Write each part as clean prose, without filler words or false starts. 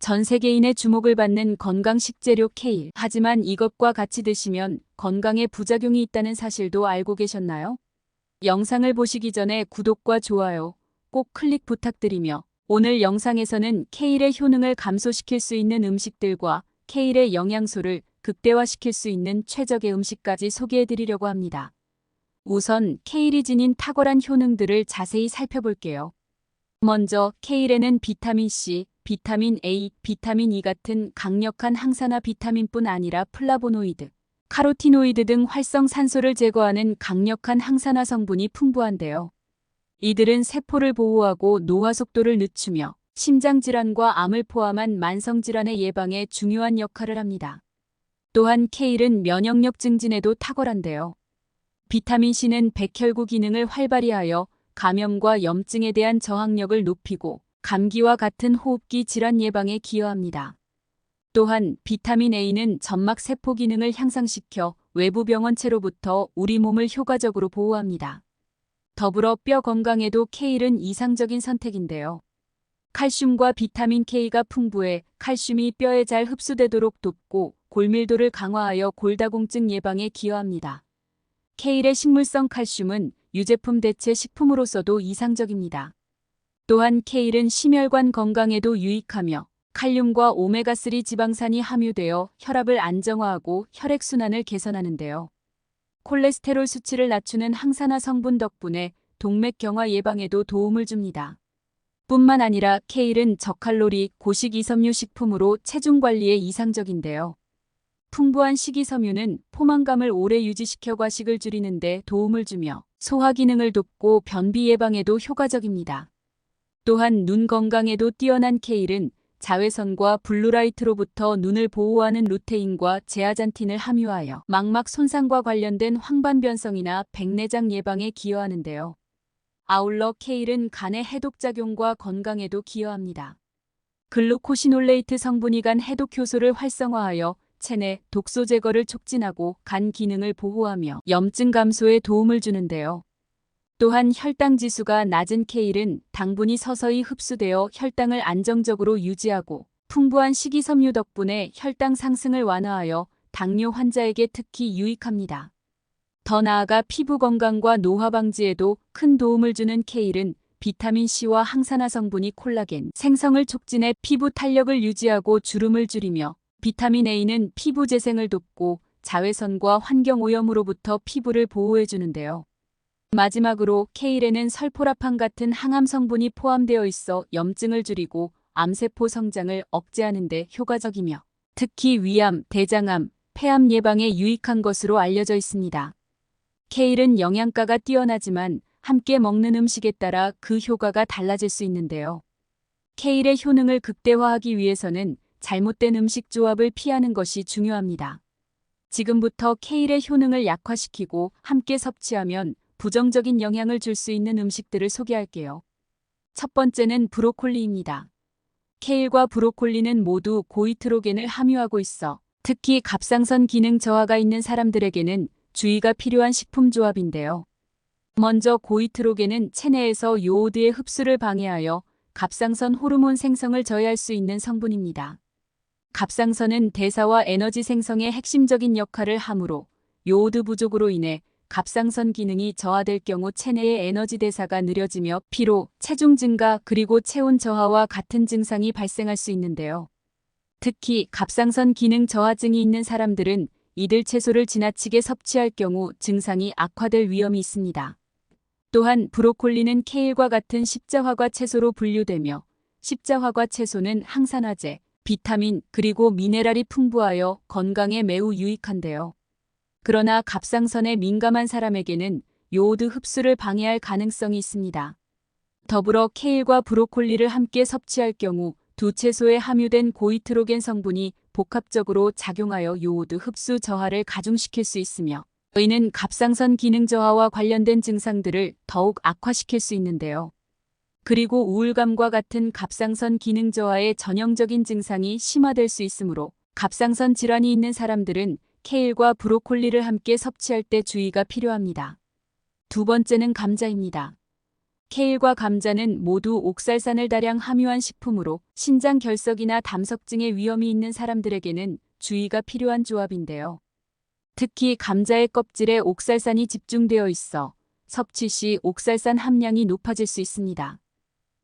전 세계인의 주목을 받는 건강 식재료 케일. 하지만 이것과 같이 드시면 건강에 부작용이 있다는 사실도 알고 계셨나요? 영상을 보시기 전에 구독과 좋아요 꼭 클릭 부탁드리며 오늘 영상에서는 케일의 효능을 감소시킬 수 있는 음식들과 케일의 영양소를 극대화시킬 수 있는 최적의 음식까지 소개해드리려고 합니다. 우선 케일이 지닌 탁월한 효능들을 자세히 살펴볼게요. 먼저 케일에는 비타민 C, 비타민 A, 비타민 E 같은 강력한 항산화 비타민뿐 아니라 플라보노이드, 카로티노이드 등 활성산소를 제거하는 강력한 항산화 성분이 풍부한데요. 이들은 세포를 보호하고 노화 속도를 늦추며 심장질환과 암을 포함한 만성질환의 예방에 중요한 역할을 합니다. 또한 케일은 면역력 증진에도 탁월한데요. 비타민 C는 백혈구 기능을 활발히 하여 감염과 염증에 대한 저항력을 높이고 감기와 같은 호흡기 질환 예방에 기여합니다. 또한 비타민 A는 점막 세포 기능을 향상시켜 외부 병원체로부터 우리 몸을 효과적으로 보호합니다. 더불어 뼈 건강에도 케일은 이상적인 선택인데요. 칼슘과 비타민 K가 풍부해 칼슘이 뼈에 잘 흡수되도록 돕고 골밀도를 강화하여 골다공증 예방에 기여합니다. 케일의 식물성 칼슘은 유제품 대체 식품으로서도 이상적입니다. 또한 케일은 심혈관 건강에도 유익하며 칼륨과 오메가3 지방산이 함유되어 혈압을 안정화하고 혈액순환을 개선하는데요. 콜레스테롤 수치를 낮추는 항산화 성분 덕분에 동맥경화 예방에도 도움을 줍니다. 뿐만 아니라 케일은 저칼로리, 고식이섬유 식품으로 체중 관리에 이상적인데요. 풍부한 식이섬유는 포만감을 오래 유지시켜 과식을 줄이는 데 도움을 주며 소화 기능을 돕고 변비 예방에도 효과적입니다. 또한 눈 건강에도 뛰어난 케일은 자외선과 블루라이트로부터 눈을 보호하는 루테인과 제아잔틴을 함유하여 망막 손상과 관련된 황반변성이나 백내장 예방에 기여하는데요. 아울러 케일은 간의 해독작용과 건강에도 기여합니다. 글루코시놀레이트 성분이 간 해독 효소를 활성화하여 체내 독소 제거를 촉진하고 간 기능을 보호하며 염증 감소에 도움을 주는데요. 또한 혈당 지수가 낮은 케일은 당분이 서서히 흡수되어 혈당을 안정적으로 유지하고 풍부한 식이섬유 덕분에 혈당 상승을 완화하여 당뇨 환자에게 특히 유익합니다. 더 나아가 피부 건강과 노화 방지에도 큰 도움을 주는 케일은 비타민 C와 항산화 성분이 콜라겐 생성을 촉진해 피부 탄력을 유지하고 주름을 줄이며 비타민 A는 피부 재생을 돕고 자외선과 환경 오염으로부터 피부를 보호해 주는데요. 마지막으로 케일에는 설포라판 같은 항암 성분이 포함되어 있어 염증을 줄이고 암세포 성장을 억제하는 데 효과적이며 특히 위암, 대장암, 폐암 예방에 유익한 것으로 알려져 있습니다. 케일은 영양가가 뛰어나지만 함께 먹는 음식에 따라 그 효과가 달라질 수 있는데요. 케일의 효능을 극대화하기 위해서는 잘못된 음식 조합을 피하는 것이 중요합니다. 지금부터 케일의 효능을 약화시키고 함께 섭취하면 부정적인 영향을 줄 수 있는 음식들을 소개할게요. 첫 번째는 브로콜리입니다. 케일과 브로콜리는 모두 고이트로겐을 함유하고 있어 특히 갑상선 기능 저하가 있는 사람들에게는 주의가 필요한 식품 조합인데요. 먼저 고이트로겐은 체내에서 요오드의 흡수를 방해하여 갑상선 호르몬 생성을 저해할 수 있는 성분입니다. 갑상선은 대사와 에너지 생성에 핵심적인 역할을 하므로 요오드 부족으로 인해 갑상선 기능이 저하될 경우 체내의 에너지 대사가 느려지며 피로, 체중 증가 그리고 체온 저하와 같은 증상이 발생할 수 있는데요. 특히 갑상선 기능 저하증이 있는 사람들은 이들 채소를 지나치게 섭취할 경우 증상이 악화될 위험이 있습니다. 또한 브로콜리는 케일과 같은 십자화과 채소로 분류되며 십자화과 채소는 항산화제, 비타민 그리고 미네랄이 풍부하여 건강에 매우 유익한데요. 그러나 갑상선에 민감한 사람에게는 요오드 흡수를 방해할 가능성이 있습니다. 더불어 케일과 브로콜리를 함께 섭취할 경우 두 채소에 함유된 고이트로겐 성분이 복합적으로 작용하여 요오드 흡수 저하를 가중시킬 수 있으며 이는 갑상선 기능 저하와 관련된 증상들을 더욱 악화시킬 수 있는데요. 그리고 우울감과 같은 갑상선 기능 저하의 전형적인 증상이 심화될 수 있으므로 갑상선 질환이 있는 사람들은 케일과 브로콜리를 함께 섭취할 때 주의가 필요합니다. 두 번째는 감자입니다. 케일과 감자는 모두 옥살산을 다량 함유한 식품으로 신장 결석이나 담석증의 위험이 있는 사람들에게는 주의가 필요한 조합인데요. 특히 감자의 껍질에 옥살산이 집중되어 있어 섭취 시 옥살산 함량이 높아질 수 있습니다.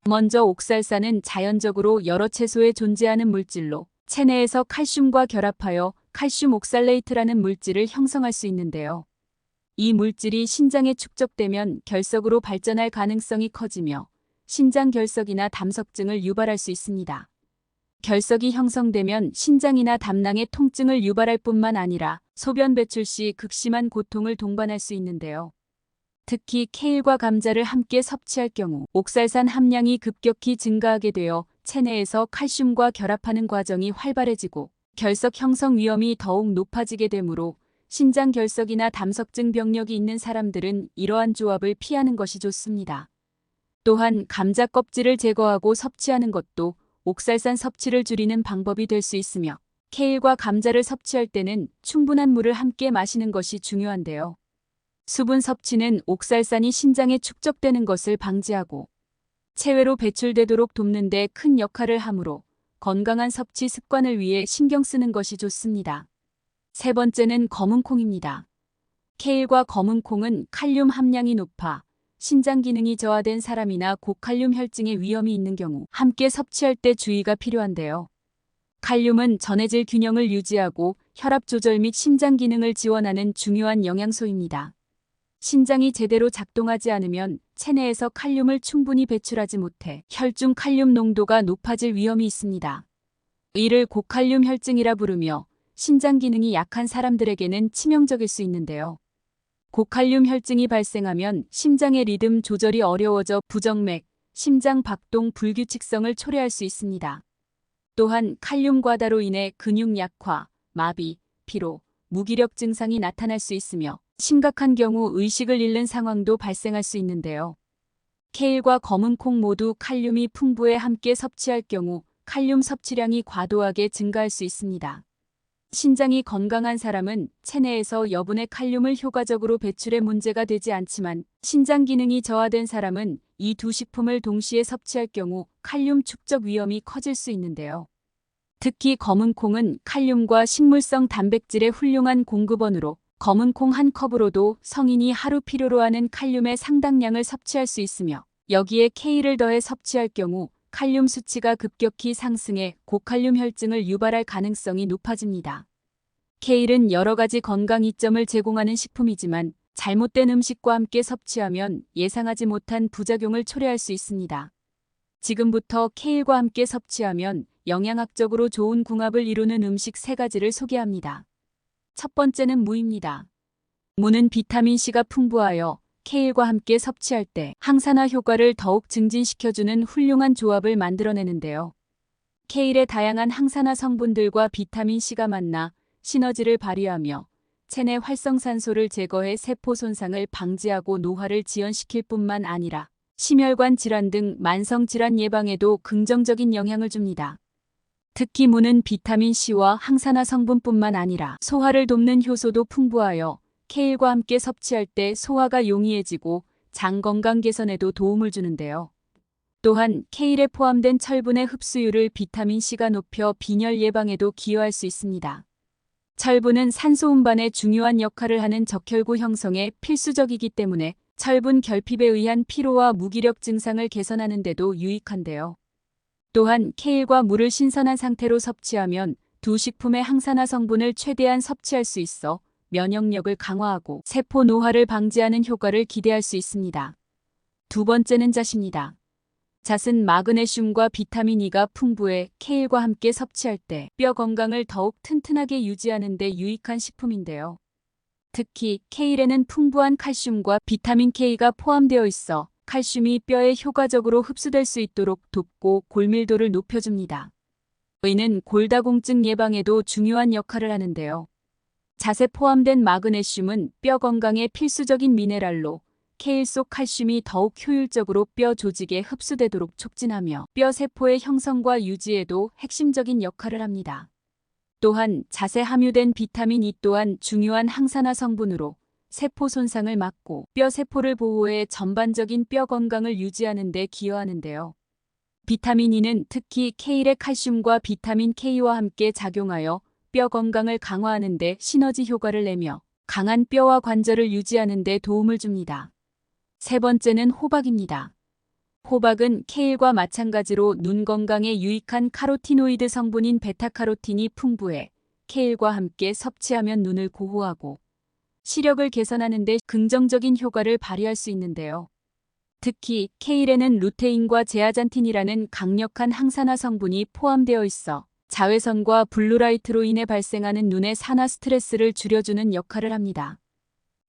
먼저 옥살산은 자연적으로 여러 채소에 존재하는 물질로 체내에서 칼슘과 결합하여 칼슘 옥살레이트라는 물질을 형성할 수 있는데요. 이 물질이 신장에 축적되면 결석으로 발전할 가능성이 커지며 신장 결석이나 담석증을 유발할 수 있습니다. 결석이 형성되면 신장이나 담낭의 통증을 유발할 뿐만 아니라 소변 배출 시 극심한 고통을 동반할 수 있는데요. 특히 케일과 감자를 함께 섭취할 경우 옥살산 함량이 급격히 증가하게 되어 체내에서 칼슘과 결합하는 과정이 활발해지고 결석 형성 위험이 더욱 높아지게 되므로 신장 결석이나 담석증 병력이 있는 사람들은 이러한 조합을 피하는 것이 좋습니다. 또한 감자 껍질을 제거하고 섭취하는 것도 옥살산 섭취를 줄이는 방법이 될 수 있으며 케일과 감자를 섭취할 때는 충분한 물을 함께 마시는 것이 중요한데요. 수분 섭취는 옥살산이 신장에 축적되는 것을 방지하고 체외로 배출되도록 돕는 데 큰 역할을 하므로 건강한 섭취 습관을 위해 신경 쓰는 것이 좋습니다. 세 번째는 검은콩입니다. 케일과 검은콩은 칼륨 함량이 높아 신장 기능이 저하된 사람이나 고칼륨 혈증의 위험이 있는 경우 함께 섭취할 때 주의가 필요한데요. 칼륨은 전해질 균형을 유지하고 혈압 조절 및 심장 기능을 지원하는 중요한 영양소입니다. 신장이 제대로 작동하지 않으면 체내에서 칼륨을 충분히 배출하지 못해 혈중 칼륨 농도가 높아질 위험이 있습니다. 이를 고칼륨 혈증이라 부르며 신장 기능이 약한 사람들에게는 치명적일 수 있는데요. 고칼륨 혈증이 발생하면 심장의 리듬 조절이 어려워져 부정맥, 심장 박동 불규칙성을 초래할 수 있습니다. 또한 칼륨 과다로 인해 근육 약화, 마비, 피로, 무기력 증상이 나타날 수 있으며 심각한 경우 의식을 잃는 상황도 발생할 수 있는데요. 케일과 검은콩 모두 칼륨이 풍부해 함께 섭취할 경우 칼륨 섭취량이 과도하게 증가할 수 있습니다. 신장이 건강한 사람은 체내에서 여분의 칼륨을 효과적으로 배출해 문제가 되지 않지만 신장 기능이 저하된 사람은 이 두 식품을 동시에 섭취할 경우 칼륨 축적 위험이 커질 수 있는데요. 특히 검은콩은 칼륨과 식물성 단백질의 훌륭한 공급원으로 검은콩 한 컵으로도 성인이 하루 필요로 하는 칼륨의 상당량을 섭취할 수 있으며 여기에 케일을 더해 섭취할 경우 칼륨 수치가 급격히 상승해 고칼륨 혈증을 유발할 가능성이 높아집니다. 케일은 여러 가지 건강 이점을 제공하는 식품이지만 잘못된 음식과 함께 섭취하면 예상하지 못한 부작용을 초래할 수 있습니다. 지금부터 케일과 함께 섭취하면 영양학적으로 좋은 궁합을 이루는 음식 3가지를 소개합니다. 첫 번째는 무입니다. 무는 비타민C가 풍부하여 케일과 함께 섭취할 때 항산화 효과를 더욱 증진시켜주는 훌륭한 조합을 만들어내는데요. 케일의 다양한 항산화 성분들과 비타민C가 만나 시너지를 발휘하며 체내 활성산소를 제거해 세포 손상을 방지하고 노화를 지연시킬 뿐만 아니라 심혈관 질환 등 만성 질환 예방에도 긍정적인 영향을 줍니다. 특히 무는 비타민C와 항산화 성분뿐만 아니라 소화를 돕는 효소도 풍부하여 케일과 함께 섭취할 때 소화가 용이해지고 장 건강 개선에도 도움을 주는데요. 또한 케일에 포함된 철분의 흡수율을 비타민C가 높여 빈혈 예방에도 기여할 수 있습니다. 철분은 산소 운반에 중요한 역할을 하는 적혈구 형성에 필수적이기 때문에 철분 결핍에 의한 피로와 무기력 증상을 개선하는 데도 유익한데요. 또한 케일과 무를 신선한 상태로 섭취하면 두 식품의 항산화 성분을 최대한 섭취할 수 있어 면역력을 강화하고 세포 노화를 방지하는 효과를 기대할 수 있습니다. 두 번째는 잣입니다. 잣은 마그네슘과 비타민 E가 풍부해 케일과 함께 섭취할 때 뼈 건강을 더욱 튼튼하게 유지하는 데 유익한 식품인데요. 특히 케일에는 풍부한 칼슘과 비타민 K가 포함되어 있어 칼슘이 뼈에 효과적으로 흡수될 수 있도록 돕고 골밀도를 높여줍니다. 이는 골다공증 예방에도 중요한 역할을 하는데요. 잣에 포함된 마그네슘은 뼈 건강에 필수적인 미네랄로 케일 속 칼슘이 더욱 효율적으로 뼈 조직에 흡수되도록 촉진하며 뼈 세포의 형성과 유지에도 핵심적인 역할을 합니다. 또한 잣에 함유된 비타민 E 또한 중요한 항산화 성분으로 세포 손상을 막고 뼈 세포를 보호해 전반적인 뼈 건강을 유지하는 데 기여하는데요. 비타민 E는 특히 케일의 칼슘과 비타민 K와 함께 작용하여 뼈 건강을 강화하는 데 시너지 효과를 내며 강한 뼈와 관절을 유지하는 데 도움을 줍니다. 세 번째는 호박입니다. 호박은 케일과 마찬가지로 눈 건강에 유익한 카로티노이드 성분인 베타카로틴이 풍부해 케일과 함께 섭취하면 눈을 보호하고 시력을 개선하는 데 긍정적인 효과를 발휘할 수 있는데요. 특히 케일에는 루테인과 제아잔틴이라는 강력한 항산화 성분이 포함되어 있어 자외선과 블루라이트로 인해 발생하는 눈의 산화 스트레스를 줄여주는 역할을 합니다.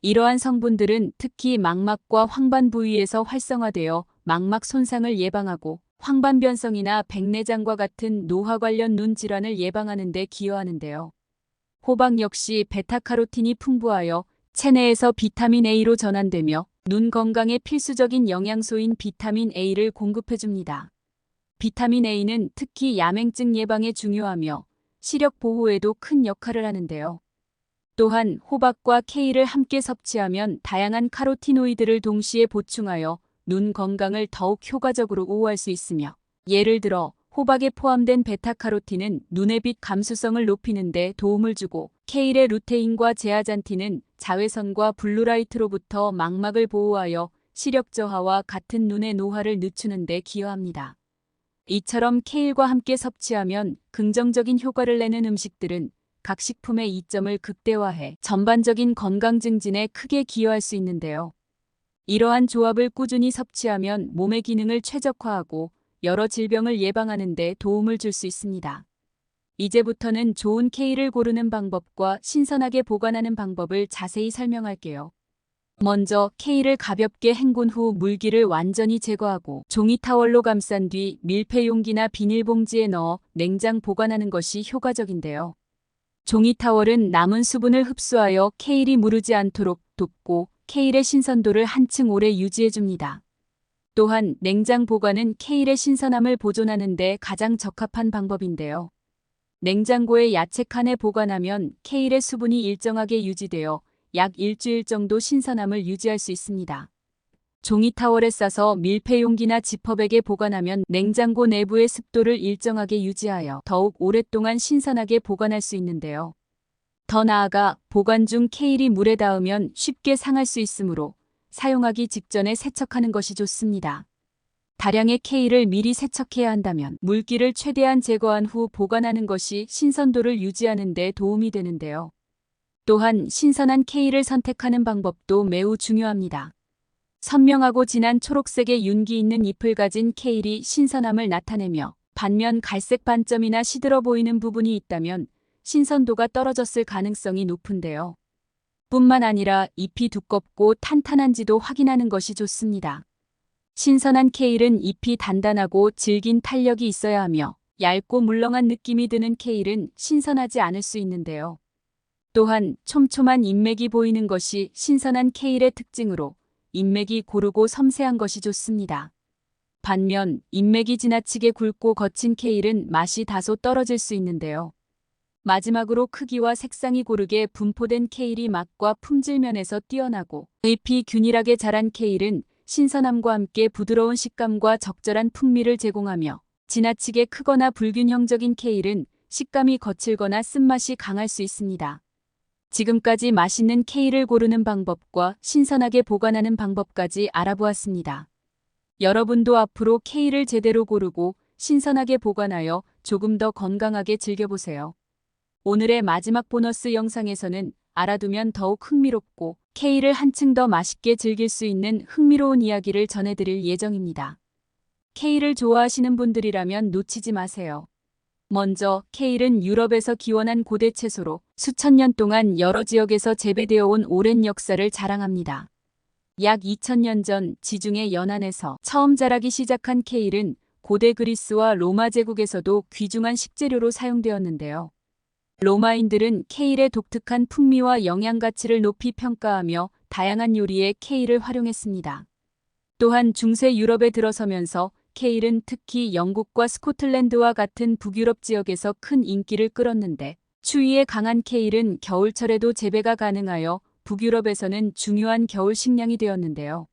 이러한 성분들은 특히 망막과 황반 부위에서 활성화되어 망막 손상을 예방하고 황반변성이나 백내장과 같은 노화 관련 눈 질환을 예방하는 데 기여하는데요. 호박 역시 베타카로틴이 풍부하여 체내에서 비타민 A로 전환되며 눈 건강에 필수적인 영양소인 비타민 A를 공급해줍니다. 비타민 A는 특히 야맹증 예방에 중요하며 시력 보호에도 큰 역할을 하는데요. 또한 호박과 케일을 함께 섭취하면 다양한 카로티노이드를 동시에 보충하여 눈 건강을 더욱 효과적으로 보호할 수 있으며 예를 들어 호박에 포함된 베타카로틴은 눈의 빛 감수성을 높이는 데 도움을 주고 케일의 루테인과 제아잔틴은 자외선과 블루라이트로부터 망막을 보호하여 시력 저하와 같은 눈의 노화를 늦추는 데 기여합니다. 이처럼 케일과 함께 섭취하면 긍정적인 효과를 내는 음식들은 각 식품의 이점을 극대화해 전반적인 건강 증진에 크게 기여할 수 있는데요. 이러한 조합을 꾸준히 섭취하면 몸의 기능을 최적화하고 여러 질병을 예방하는 데 도움을 줄 수 있습니다. 이제부터는 좋은 케일을 고르는 방법과 신선하게 보관하는 방법을 자세히 설명할게요. 먼저 케일을 가볍게 헹군 후 물기를 완전히 제거하고 종이 타월로 감싼 뒤 밀폐 용기나 비닐봉지에 넣어 냉장 보관하는 것이 효과적인데요. 종이 타월은 남은 수분을 흡수하여 케일이 무르지 않도록 돕고 케일의 신선도를 한층 오래 유지해줍니다. 또한 냉장 보관은 케일의 신선함을 보존하는 데 가장 적합한 방법인데요. 냉장고에 야채 칸에 보관하면 케일의 수분이 일정하게 유지되어 약 일주일 정도 신선함을 유지할 수 있습니다. 종이 타월에 싸서 밀폐 용기나 지퍼백에 보관하면 냉장고 내부의 습도를 일정하게 유지하여 더욱 오랫동안 신선하게 보관할 수 있는데요. 더 나아가 보관 중 케일이 물에 닿으면 쉽게 상할 수 있으므로 사용하기 직전에 세척하는 것이 좋습니다. 다량의 케일을 미리 세척해야 한다면 물기를 최대한 제거한 후 보관하는 것이 신선도를 유지하는 데 도움이 되는데요. 또한 신선한 케일을 선택하는 방법도 매우 중요합니다. 선명하고 진한 초록색의 윤기 있는 잎을 가진 케일이 신선함을 나타내며 반면 갈색 반점이나 시들어 보이는 부분이 있다면 신선도가 떨어졌을 가능성이 높은데요. 뿐만 아니라 잎이 두껍고 탄탄한지도 확인하는 것이 좋습니다. 신선한 케일은 잎이 단단하고 질긴 탄력이 있어야 하며 얇고 물렁한 느낌이 드는 케일은 신선하지 않을 수 있는데요. 또한 촘촘한 잎맥이 보이는 것이 신선한 케일의 특징으로 잎맥이 고르고 섬세한 것이 좋습니다. 반면 잎맥이 지나치게 굵고 거친 케일은 맛이 다소 떨어질 수 있는데요. 마지막으로 크기와 색상이 고르게 분포된 케일이 맛과 품질 면에서 뛰어나고 잎이 균일하게 자란 케일은 신선함과 함께 부드러운 식감과 적절한 풍미를 제공하며 지나치게 크거나 불균형적인 케일은 식감이 거칠거나 쓴맛이 강할 수 있습니다. 지금까지 맛있는 케일을 고르는 방법과 신선하게 보관하는 방법까지 알아보았습니다. 여러분도 앞으로 케일을 제대로 고르고 신선하게 보관하여 조금 더 건강하게 즐겨보세요. 오늘의 마지막 보너스 영상에서는 알아두면 더욱 흥미롭고 케일을 한층 더 맛있게 즐길 수 있는 흥미로운 이야기를 전해드릴 예정입니다. 케일을 좋아하시는 분들이라면 놓치지 마세요. 먼저 케일은 유럽에서 기원한 고대 채소로 수천 년 동안 여러 지역에서 재배되어 온 오랜 역사를 자랑합니다. 약 2000년 전 지중해 연안에서 처음 자라기 시작한 케일은 고대 그리스와 로마 제국에서도 귀중한 식재료로 사용되었는데요. 로마인들은 케일의 독특한 풍미와 영양 가치를 높이 평가하며 다양한 요리에 케일을 활용했습니다. 또한 중세 유럽에 들어서면서 케일은 특히 영국과 스코틀랜드와 같은 북유럽 지역에서 큰 인기를 끌었는데 추위에 강한 케일은 겨울철에도 재배가 가능하여 북유럽에서는 중요한 겨울 식량이 되었는데요.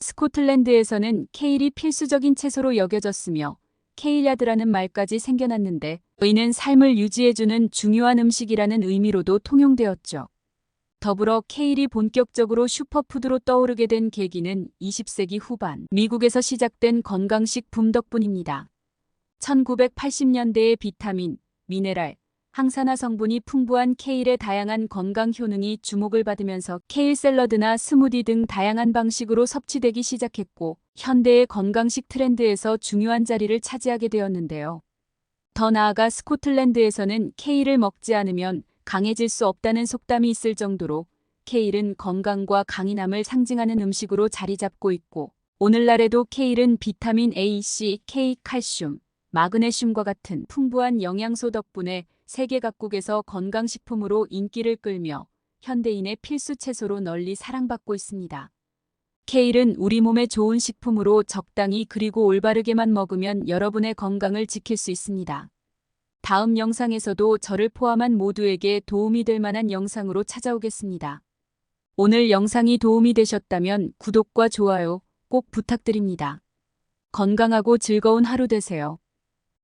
스코틀랜드에서는 케일이 필수적인 채소로 여겨졌으며 케일야드라는 말까지 생겨났는데 이는 삶을 유지해주는 중요한 음식이라는 의미로도 통용되었죠. 더불어 케일이 본격적으로 슈퍼푸드로 떠오르게 된 계기는 20세기 후반 미국에서 시작된 건강식 붐 덕분입니다. 1980년대에 비타민, 미네랄, 항산화 성분이 풍부한 케일의 다양한 건강 효능이 주목을 받으면서 케일 샐러드나 스무디 등 다양한 방식으로 섭취되기 시작했고 현대의 건강식 트렌드에서 중요한 자리를 차지하게 되었는데요. 더 나아가 스코틀랜드에서는 케일을 먹지 않으면 강해질 수 없다는 속담이 있을 정도로 케일은 건강과 강인함을 상징하는 음식으로 자리 잡고 있고 오늘날에도 케일은 비타민 A, C, K, 칼슘, 마그네슘과 같은 풍부한 영양소 덕분에 세계 각국에서 건강식품으로 인기를 끌며 현대인의 필수 채소로 널리 사랑받고 있습니다. 케일은 우리 몸에 좋은 식품으로 적당히 그리고 올바르게만 먹으면 여러분의 건강을 지킬 수 있습니다. 다음 영상에서도 저를 포함한 모두에게 도움이 될 만한 영상으로 찾아오겠습니다. 오늘 영상이 도움이 되셨다면 구독과 좋아요 꼭 부탁드립니다. 건강하고 즐거운 하루 되세요.